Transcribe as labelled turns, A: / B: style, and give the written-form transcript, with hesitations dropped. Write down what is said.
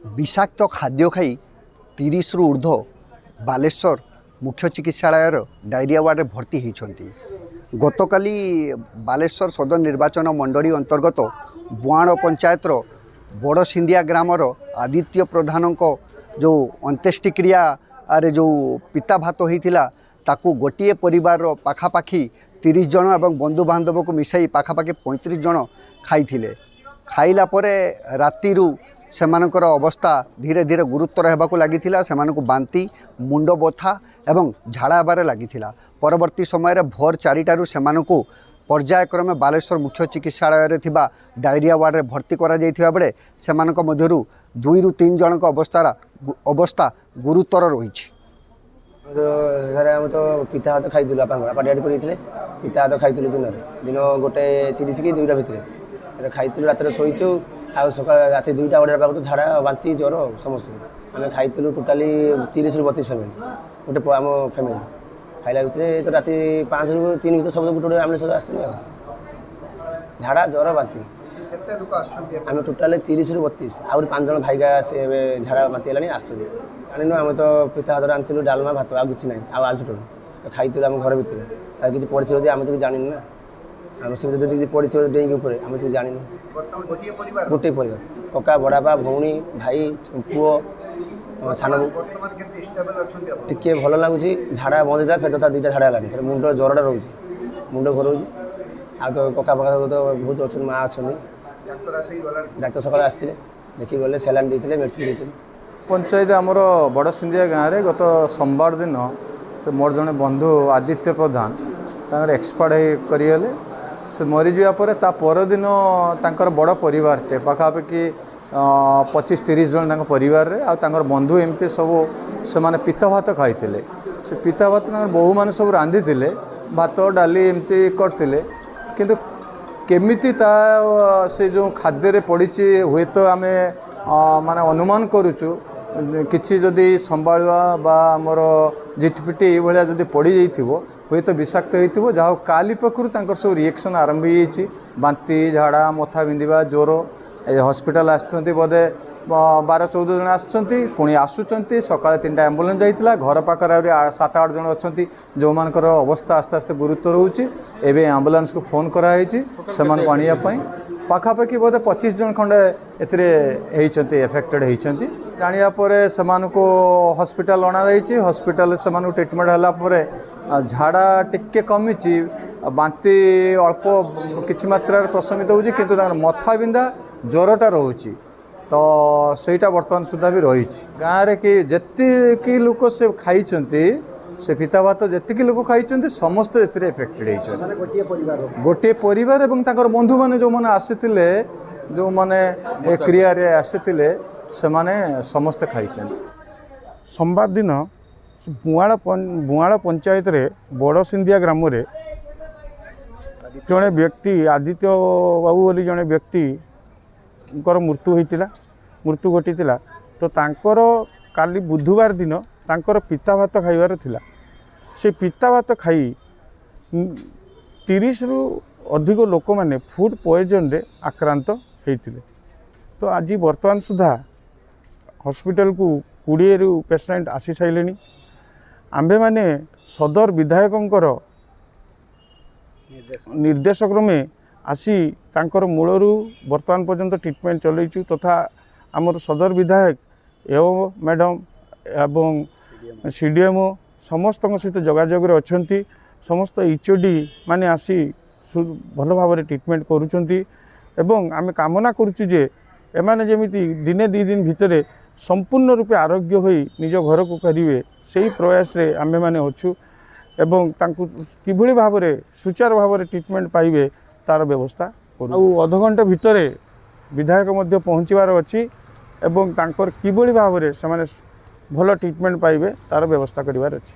A: विषाक्त खाद्य खाई 30 रु ऊर्ध्व बालेश्वर मुख्य चिकित्सालय डायरिया वार्ड भर्ती होती। गतकाली बालेश्वर सदर निर्वाचन मंडली अंतर्गत बुआण पंचायतर बड़सिंदिया ग्रामर आदित्य प्रधान जो अंत्येष्टिक्रिया जो पिता भात होता ताकू गोटे परिवार पाखापाखि 30 जन और बंधु बांधव को मिसाई पाखापाखि 35 जन खाई खाइला परे राति सेमानकर अवस्था धीरे धीरे गुरुतर होगा लगी बांति मुंड बथा एवं झाड़ा हेबार लगी। परवर्ती समय भोर 4टारू सेमानकु पर्यायक्रमे बालेश्वर मुख्य चिकित्सालय थिबा डायरिया वार्ड रे भर्ती करा जायथिबा बेले सेमानक मध्यरु 2 ରୁ 3 जनक अवस्था गुरुतर रही।
B: तो पिता हाथ खाई पाटियाटी पड़े पिता हाथ खाई दिन दिन 1:30 कि 2टा भितर खाई रात शोचु आ सका राति 2टा बड़े पाक झाड़ा बांति ज्वर समस्त आम खाई टोटाली 30 ରୁ 32 फैमिली गोटे आम फैमिली खाइला भितर तो राति 5 ରୁ 3 भितर सब गोटे आम सब आस झाड़ा ज्वर बांति आम टोटाल 30 ରୁ 32 आउरी 5 जन भाईगा झाड़ा बांति है आसनु आम तो पिता हाथ आनी डालमा भात आ कि ना आलू खाई आम घर भितर किसी पड़ी आम तो जानी ना आम से पड़ी डेंगी उपर आम तो जानी गोटे परिवार कका बड़ापा भौणी भाई पुओ सान टे भल लगुच झाड़ा बंद था फिर तथा 2टा झाड़ा है फिर मुंड ज्वरटा रोच मुंड घोर आ तो कका पका तो बहुत अच्छे माँ अच्छा डाक्तर सकाल आसते देखिए गले सेलाइन देते मेडिसिन देते।
C: पंचायत आमर बड़सिंदिया गाँव में गत सोमवार दिन से मोर जड़े बंधु आदित्य प्रधान तांकर एक्सपायर्ड करिगले से मरीजा परदिन तांकर बड़ परिवारटे पाखापाखि 25-30 जन परिवार रे आ बंधु एमती सब से माने पिता भात खाई से पिता भात बहु मैंने सब रांधि भात डाली एमती करते किंतु केमिति से जो खाद्य पड़ी हुए तो आम माने अनुमान करुचु किसी जदि संभाळवा बा आमर झिटपिटी ये जदि पड़ी जाइथिबो हुए तो विषाक्त होइथिबो जहाँ काली पखरु तांकर सब रिएक्शन आरंभ हो बांति झाड़ा मथा बिंधिबा ज्वर हॉस्पिटल आसुचंती बोधे 12-14 जन आसुचंती पुणी आसुचंती सकाळ 3टा एम्बुलेंस जाइतिला घर पाखर 7-8 जन अच्छी जो मानकर अवस्था आस्ते आस्ते गुरुतर होउची एबे एम्बुलेंस को फोन कराई सेमान आनिया पई पाखापाखि बोधे 25 जन खंडे एथिरे हेइचंती एफेक्टेड हेइचंती जानिया परे सेमान को हॉस्पिटल अना जाइची हॉस्पिटल सेमान ट्रीटमेंट हला परे झाड़ा टिके कमिची बांति अल्प किछि मात्रा प्रशमित होउची किंतु मथा बिंदा ज्वरटा रोची तो सेटा वर्तमान सुधा भी रही गाँव में कि जेतिकी लोक से खाई से पिता भात जेतिकी लोक खाई समस्त एफेक्टेड होती गोटे परिवार एवं ताकर बंधु मैंने जो मैंने आसीथिले जो मैंने क्रिया रे आसीथिले से माने समस्त खाई।
D: सोमवार दिन बुआड़ पंचायत रे बड़सिंदिया ग्राम रे जड़े व्यक्ति आदित्य बाबू बोली जड़े व्यक्ति मृत्यु घटी तो तांकर काली बुधवार दिन तांकर पिता भात खाइबार थिला से पिता भात खाई 30 रु अधिक लोक माने फूड पॉइजन रे आक्रांत होते तो आज वर्तमान सुधा हॉस्पिटल को 20 रु पेशेंट आसी साइलेनी आंबे माने सदर विधायकंकर निर्देश क्रमे आसी तांकर मूलरू वर्तमान पर्यंत ट्रीटमेंट चलैचु तथा आमर सदर विधायक एवं मैडम एवं सीडीएमओ समस्त सहित जोगाजोग अच्छा समस्त एचओडी माने आसी भल भाव ट्रीटमेंट करुँच एवं आम कामना करुचु जे एमाने जेमिति दिने 2 दिन भितर संपूर्ण रूपे आरोग्य होई निज घर को करिवे सेही प्रयास रे आमे माने अछु एवं तांकु किभଳି भाव सुचारू भाव ट्रीटमेंट पाइबे तार व्यवस्था करू। अध घंटे भितर विधायक मध्य पहुँचबार अच्छी एवं तांकर किभଳି भाव से भल ट्रीटमेंट पाइबे तार व्यवस्था करिवार अछि।